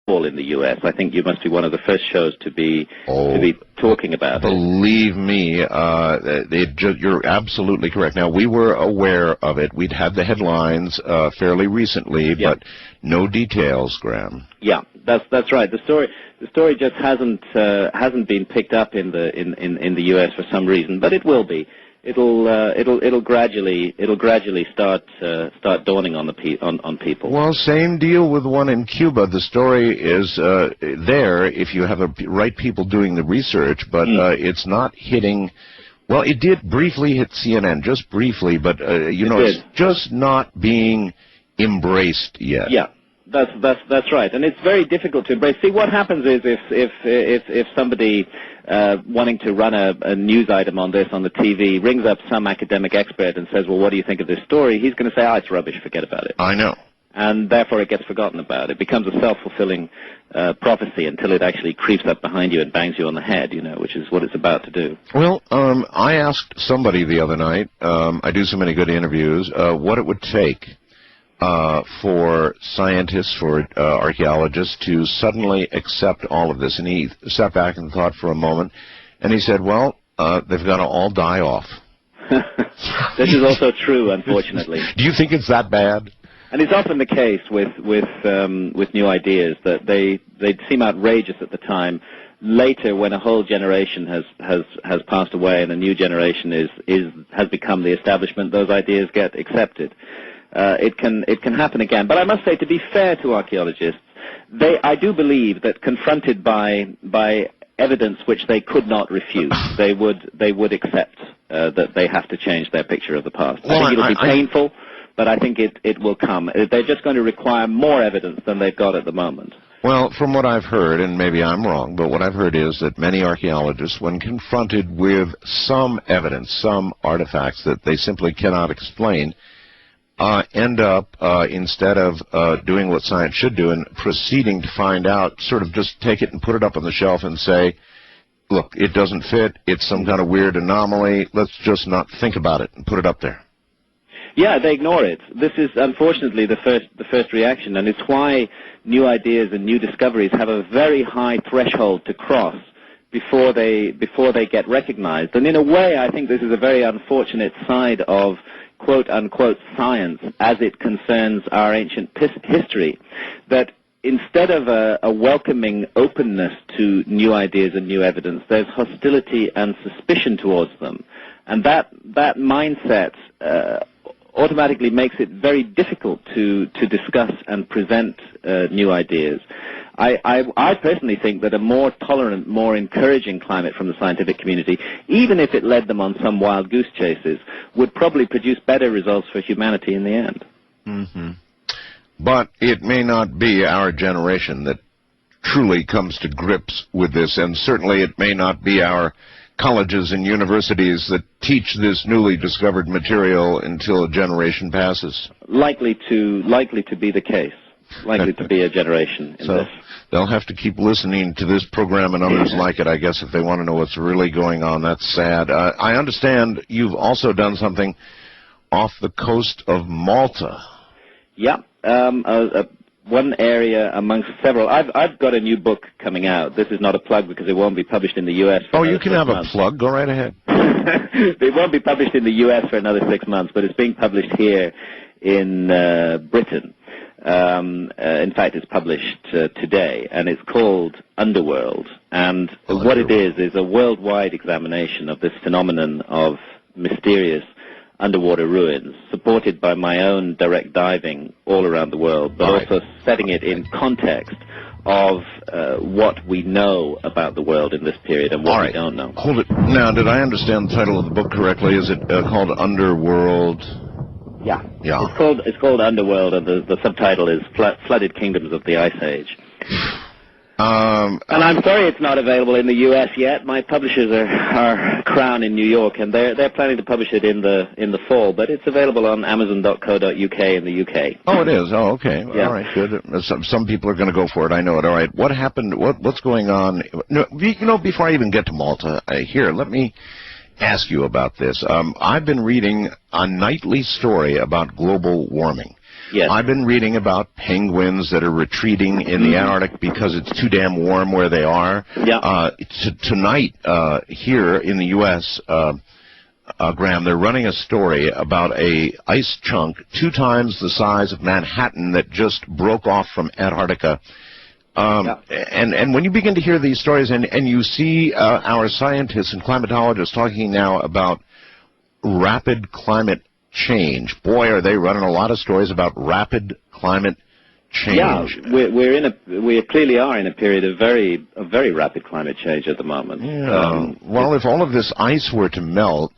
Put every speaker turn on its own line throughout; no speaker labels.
all in the U.S. I think you must be one of the first shows to be talking about it.
Believe me, you're absolutely correct. Now, we were aware of it. We'd had the headlines fairly recently, but no details, Graham.
Yeah, that's right. The story just hasn't been picked up in the U.S. for some reason, but it will be. It'll gradually start dawning on people.
Well, same deal with one in Cuba. The story is there if you have the right people doing the research, but it's not hitting. Well, it did briefly hit CNN, just briefly, but it's just not being embraced yet.
Yeah. That's right, and it's very difficult to embrace. See, what happens is if somebody wanting to run a news item on this on the TV rings up some academic expert and says, well, what do you think of this story? He's going to say, oh, it's rubbish, forget about it.
I know.
And therefore it gets forgotten about. It becomes a self-fulfilling prophecy until it actually creeps up behind you and bangs you on the head, which is what it's about to do.
Well, I asked somebody the other night, I do so many good interviews, what it would take for scientists, for archaeologists to suddenly accept all of this. And he sat back and thought for a moment, and he said, well, they've got to all die off.
This is also true, unfortunately.
Do you think it's that bad?
And it's often the case with new ideas that they seem outrageous at the time. Later, when a whole generation has passed away and a new generation has become the establishment, those ideas get accepted. It can happen again. But I must say, to be fair to archaeologists, I do believe that confronted by evidence which they could not refute, they would accept that they have to change their picture of the past.
Well,
I think it'll be painful, but I think it will come. They're just going to require more evidence than they've got at the moment.
Well, from what I've heard, and maybe I'm wrong, but what I've heard is that many archaeologists, when confronted with some evidence, some artifacts that they simply cannot explain, end up, instead of doing what science should do and proceeding to find out, sort of just take it and put it up on the shelf and say, look, it doesn't fit, it's some kind of weird anomaly, let's just not think about it and put it up there.
Yeah, they ignore it. This is, unfortunately, the first reaction, and it's why new ideas and new discoveries have a very high threshold to cross before they get recognized. And in a way, I think this is a very unfortunate side of quote-unquote science as it concerns our ancient history, that instead of a welcoming openness to new ideas and new evidence, there's hostility and suspicion towards them. And that mindset automatically makes it very difficult to discuss and present new ideas. I personally think that a more tolerant, more encouraging climate from the scientific community, even if it led them on some wild goose chases, would probably produce better results for humanity in the end.
Mm-hmm. But it may not be our generation that truly comes to grips with this, and certainly it may not be our colleges and universities that teach this newly discovered material until a generation passes.
Likely to be the case. Likely to be a generation in this.
They'll have to keep listening to this program and others like it, I guess, if they want to know what's really going on. That's sad. I understand you've also done something off the coast of Malta.
Yeah, one area amongst several. I've got a new book coming out. This is not a plug because it won't be published in the U.S.
Oh, you can have a plug. Go right ahead.
It won't be published in the U.S. for another 6 months, but it's being published here in Britain. In fact, it's published today, and it's called Underworld. And what it is a worldwide examination of this phenomenon of mysterious underwater ruins, supported by my own direct diving all around the world, but also setting it in context of what we know about the world in this period and what we don't know.
Hold it. Now, did I understand the title of the book correctly? Is it called Underworld?
Yeah. It's called Underworld, and the subtitle is Flooded Kingdoms of the Ice Age. And I'm sorry it's not available in the U.S. yet. My publishers are Crown in New York, and they're planning to publish it in the fall. But it's available on Amazon.co.uk in the UK.
Oh, it is. Oh, okay.
Yeah.
All right, good. Some people are going to go for it. I know it. All right. What happened? What's going on? No, before I even get to Malta, here, let me ask you about this. I've been reading a nightly story about global warming.
Yes.
I've been reading about penguins that are retreating in the Antarctic because it's too damn warm where they are.
Yeah.
Tonight, here in the U.S., Graham, they're running a story about a ice chunk 2 times the size of Manhattan that just broke off from Antarctica. And when you begin to hear these stories, and you see our scientists and climatologists talking now about rapid climate change, boy, are they running a lot of stories about rapid climate change.
Yeah, we clearly are in a period of very rapid climate change at the moment.
Yeah. Well, if all of this ice were to melt,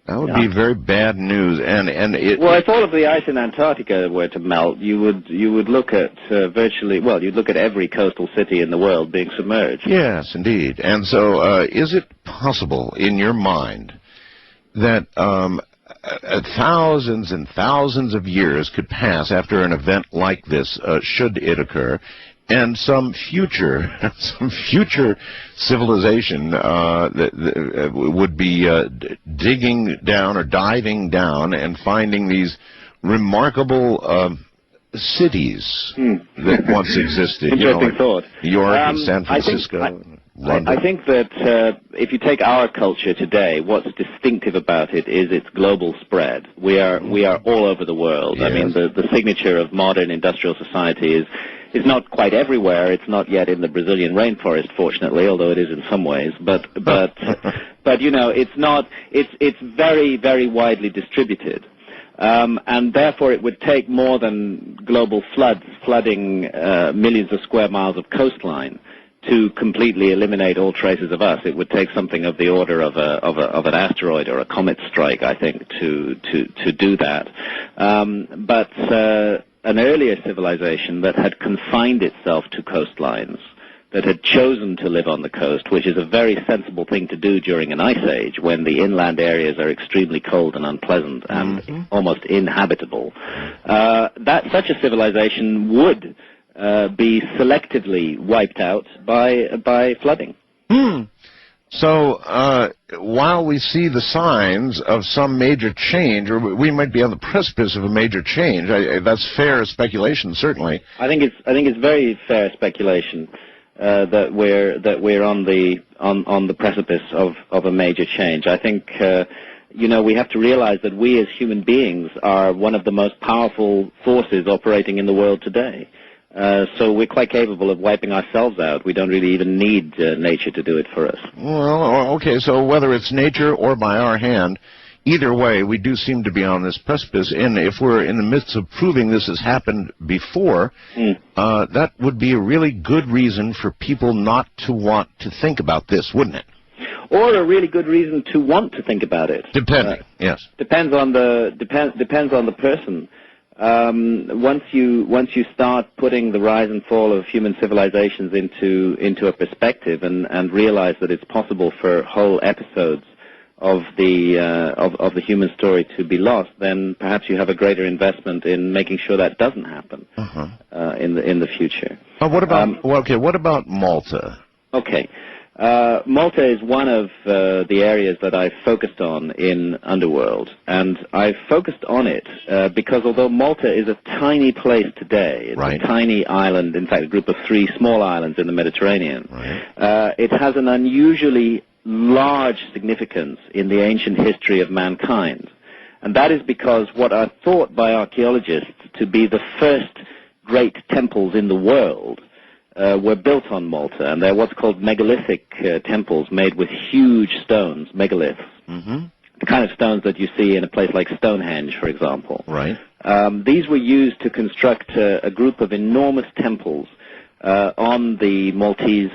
that would be very bad news. Well,
if all of the ice in Antarctica were to melt, you would look at you'd look at every coastal city in the world being submerged.
Yes, indeed. And so, is it possible, in your mind, that thousands and thousands of years could pass after an event like this, should it occur, and some future civilization that would be digging down or diving down and finding these remarkable cities that once existed?
Interesting thought.
New York and San Francisco.
I think that if you take our culture today, what's distinctive about it is its global spread. We are all over the world.
Yes.
I mean, the signature of modern industrial society is not quite everywhere. It's not yet in the Brazilian rainforest, fortunately, although it is in some ways. But it's not. It's very, very widely distributed. And therefore it would take more than global flooding millions of square miles of coastline to completely eliminate all traces of us. It would take something of the order of an asteroid or a comet strike, I think, to do that. But an earlier civilization that had confined itself to coastlines, that had chosen to live on the coast, which is a very sensible thing to do during an ice age when the inland areas are extremely cold and unpleasant and almost inhabitable, such a civilization would be selectively wiped out by flooding.
So while we see the signs of some major change, or we might be on the precipice of a major change, that's fair speculation, certainly. I think
it's very fair speculation that we're on the precipice of a major change. I think we have to realize that we as human beings are one of the most powerful forces operating in the world today. So we're quite capable of wiping ourselves out. We don't really even need nature to do it for us.
Well, okay, so whether it's nature or by our hand, either way, we do seem to be on this precipice. And if we're in the midst of proving this has happened before, that would be a really good reason for people not to want to think about this, wouldn't it?
Or a really good reason to want to think about it.
Depending, yes.
Depends on the person. Once you start putting the rise and fall of human civilizations into a perspective and realize that it's possible for whole episodes of the human story to be lost, then perhaps you have a greater investment in making sure that doesn't happen in the future.
What about Malta?
Okay. Malta is one of the areas that I've focused on in Underworld, and I've focused on it because although Malta is a tiny place today, it's a tiny island, in fact a group of 3 small islands in the Mediterranean, it has an unusually large significance in the ancient history of mankind. And that is because what are thought by archaeologists to be the first great temples in the world were built on Malta, and they're what's called megalithic temples made with huge stones, megaliths. The kind of stones that you see in a place like Stonehenge, for example. These were used to construct a group of enormous temples on the Maltese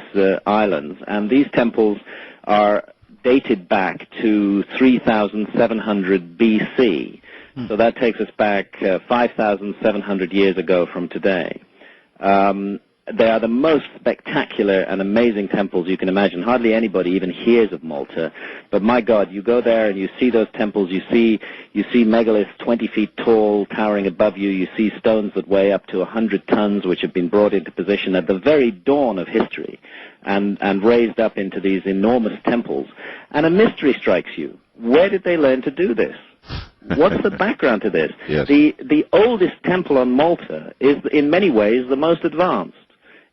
islands, and these temples are dated back to 3,700 BC. So that takes us back 5,700 years ago from today. They are the most spectacular and amazing temples you can imagine. Hardly anybody even hears of Malta, but my God, you go there and you see those temples. You see megaliths 20 feet tall, towering above you. You see stones that weigh up to 100 tons, which have been brought into position at the very dawn of history, and raised up into these enormous temples. And a mystery strikes you: where did they learn to do this? what's the background to this?
Yes.
The oldest temple on Malta is, in many ways, the most advanced.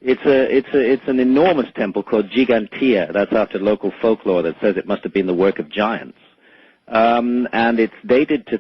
It's an enormous temple called Gigantea. That's after local folklore that says it must have been the work of giants. And it's dated to